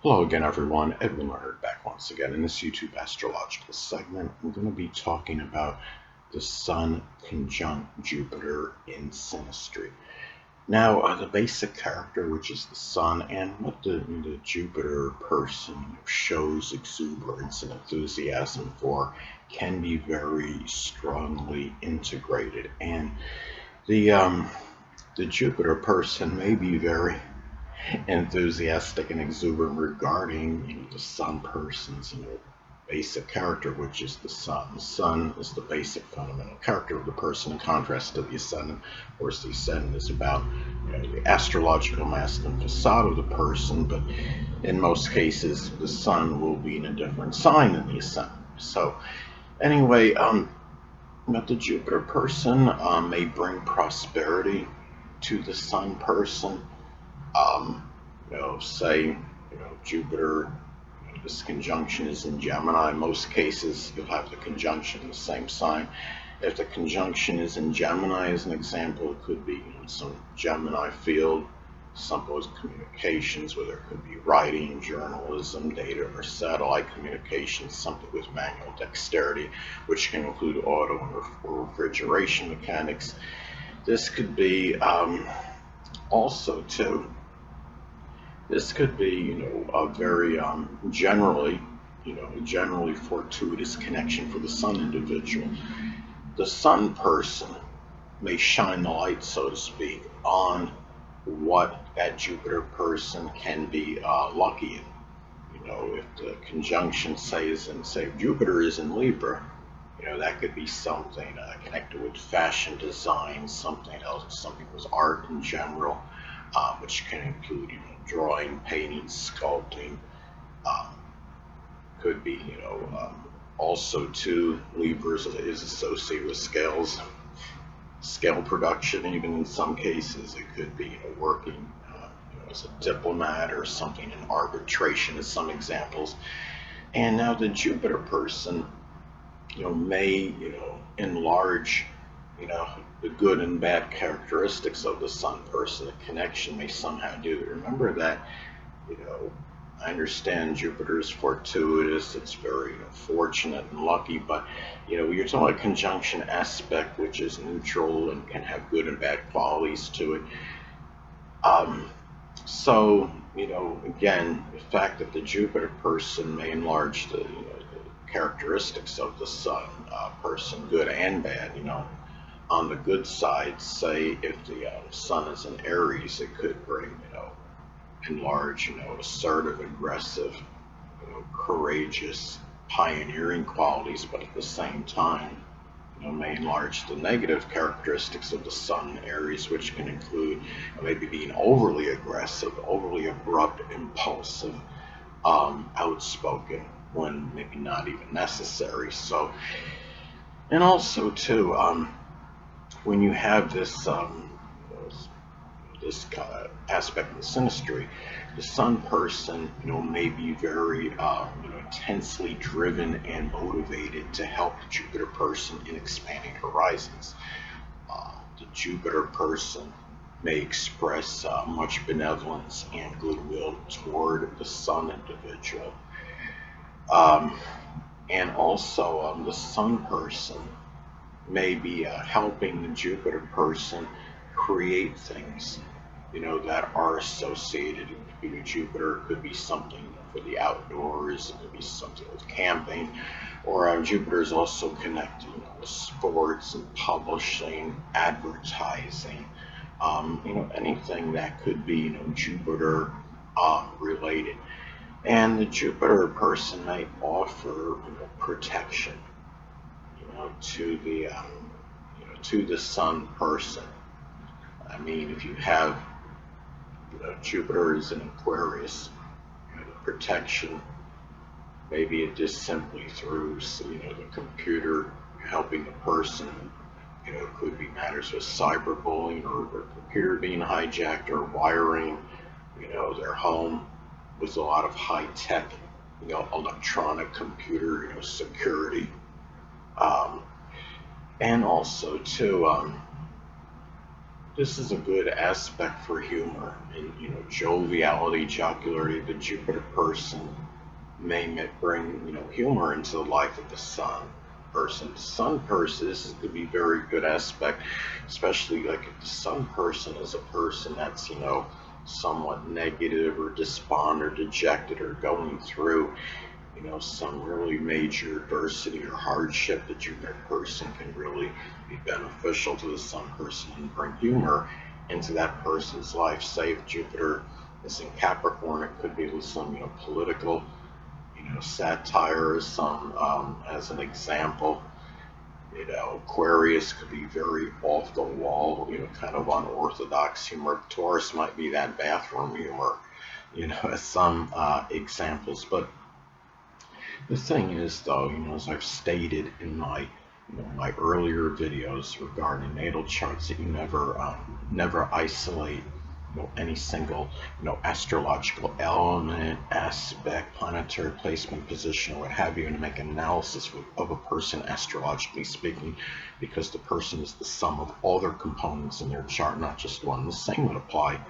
Hello again, everyone. Edwin Learnard back once again. In this YouTube astrological segment, I'm going to be talking about the Sun conjunct Jupiter in Synastry. Now, the basic character, which is the Sun, and what the Jupiter person shows exuberance and enthusiasm for, can be very strongly integrated. And the Jupiter person may be very enthusiastic and exuberant regarding the sun person's basic character, which is the sun. The sun is the basic fundamental character of the person, in contrast to the ascendant. Of course, the ascendant is about the astrological masculine facade of the person, but in most cases, the sun will be in a different sign than the ascendant. So, anyway, but the Jupiter person may bring prosperity to the sun person. Say, Jupiter, this conjunction is in Gemini. In most cases, you'll have the conjunction in the same sign. If the conjunction is in Gemini, as an example, it could be some Gemini field, something with communications, where there could be writing, journalism, data, or satellite communications, something with manual dexterity, which can include auto or refrigeration mechanics. This could be also, too, this could be, a very generally fortuitous connection for the Sun individual. The Sun person may shine the light, so to speak, on what that Jupiter person can be lucky in. If the conjunction says, and say Jupiter is in Libra, that could be something connected with fashion design, something else, something with art in general, which can include, drawing, painting, sculpting. Um, could be, also too, Libra is associated with scale production. Even in some cases, it could be, working as a diplomat or something in arbitration, as some examples. And now the Jupiter person, may, enlarge, the good and bad characteristics of the Sun person. The connection may somehow do it. Remember that, I understand Jupiter is fortuitous, it's very fortunate and lucky, but you're talking about conjunction aspect, which is neutral and can have good and bad qualities to it. So, again, the fact that the Jupiter person may enlarge the characteristics of the Sun person, good and bad. On the good side, say if the Sun is in Aries, it could bring, enlarge, assertive, aggressive, courageous, pioneering qualities, but at the same time, may enlarge the negative characteristics of the Sun in Aries, which can include maybe being overly aggressive, overly abrupt, impulsive, outspoken, when maybe not even necessary. So, and also too, when you have this aspect of synastry, the Sun person, may be very, intensely driven and motivated to help the Jupiter person in expanding horizons. The Jupiter person may express much benevolence and goodwill toward the Sun individual. Um, and also, the Sun person may be helping the Jupiter person create things, that are associated. Jupiter could be something for the outdoors, it could be something with camping, or Jupiter is also connected, with sports and publishing, advertising, anything that could be, Jupiter related. And the Jupiter person might offer, protection, to the Sun person. I mean, if you have, Jupiter is in Aquarius, the protection, maybe it is simply through, the computer helping the person. It could be matters with cyberbullying or their computer being hijacked or wiring, their home with a lot of high tech, electronic computer, security. Um, and also too, this is a good aspect for humor and, joviality, jocularity. The Jupiter person may bring, humor into the life of the Sun person. The Sun person, this is going to be a very good aspect, especially like if the Sun person is a person that's, somewhat negative or despondent or dejected or going through, some really major adversity or hardship. The Jupiter person can really be beneficial to the Sun person and bring humor into that person's life. Say if Jupiter is in Capricorn, it could be with some, political, satire, some, as an example. Aquarius could be very off the wall, kind of unorthodox humor. Taurus might be that bathroom humor, as some examples. But the thing is, though, as I've stated in my earlier videos regarding natal charts, that you never isolate, any single, astrological element, aspect, planetary placement, position, or what have you, and to make an analysis of a person astrologically speaking, because the person is the sum of all their components in their chart, not just one. The same would apply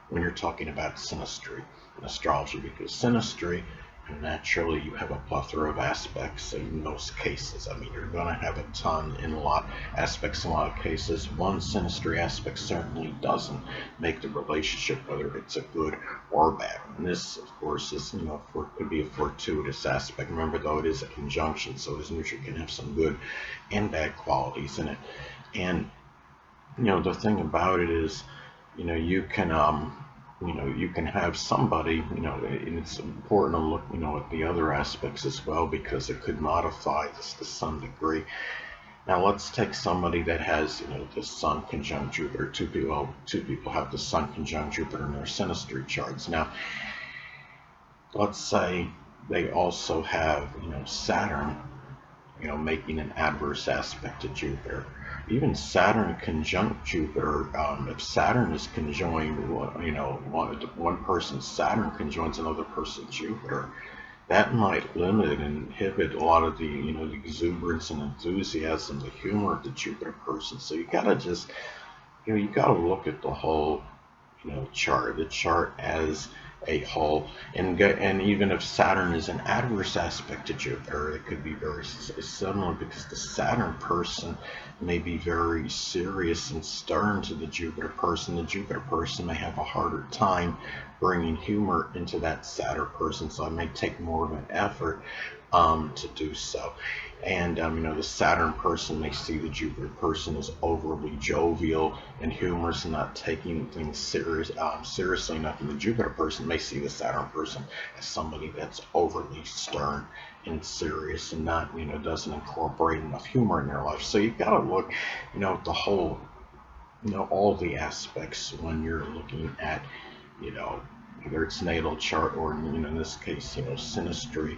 when you're talking about synastry in astrology, because synastry, naturally, you have a plethora of aspects in most cases. I mean, you're going to have a ton in a lot aspects in a lot of cases. One synastry aspect certainly doesn't make the relationship, whether it's a good or bad. And this, of course, is, could be a fortuitous aspect. Remember, though, it is a conjunction, so this neutral can have some good and bad qualities in it. And, the thing about it is, you can you can have somebody, and it's important to look, at the other aspects as well, because it could modify this to some degree. Now let's take somebody that has, the Sun conjunct Jupiter. Two people have the Sun conjunct Jupiter in their synastry charts. Now, let's say they also have, Saturn, making an adverse aspect to Jupiter. Even Saturn conjunct Jupiter, if Saturn is conjoined, one person's Saturn conjoins another person's Jupiter, that might limit and inhibit a lot of the, the exuberance and enthusiasm, the humor of the Jupiter person. So you gotta just, you gotta look at the whole, chart, the chart as a whole, and even if Saturn is an adverse aspect to Jupiter, it could be very similar, because the Saturn person may be very serious and stern to the Jupiter person. The Jupiter person may have a harder time bringing humor into that Saturn person, so it may take more of an effort to do so. And the Saturn person may see the Jupiter person as overly jovial and humorous and not taking things seriously enough. And the Jupiter person may see the Saturn person as somebody that's overly stern and serious and not, doesn't incorporate enough humor in their life. So you've got to look, at the whole, all the aspects when you're looking at, whether it's natal chart or, in this case, synastry.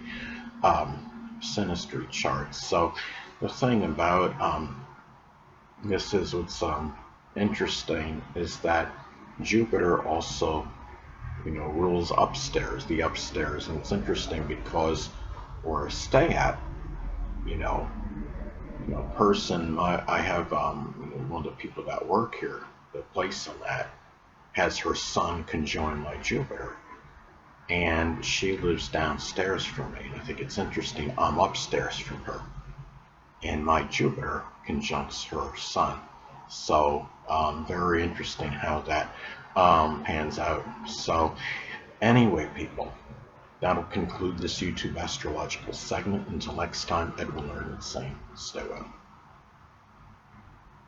Synastry charts. So the thing about this is what's interesting is that Jupiter also, rules upstairs, the upstairs, and it's interesting because where I stay at, person, I have one of the people that work here, the place I'm at, has her Sun conjoined my Jupiter. And she lives downstairs from me. And I think it's interesting, I'm upstairs from her. And my Jupiter conjuncts her Sun. So very interesting how that pans out. So anyway, people, that'll conclude this YouTube astrological segment. Until next time, Edwin Learnard saying, stay well.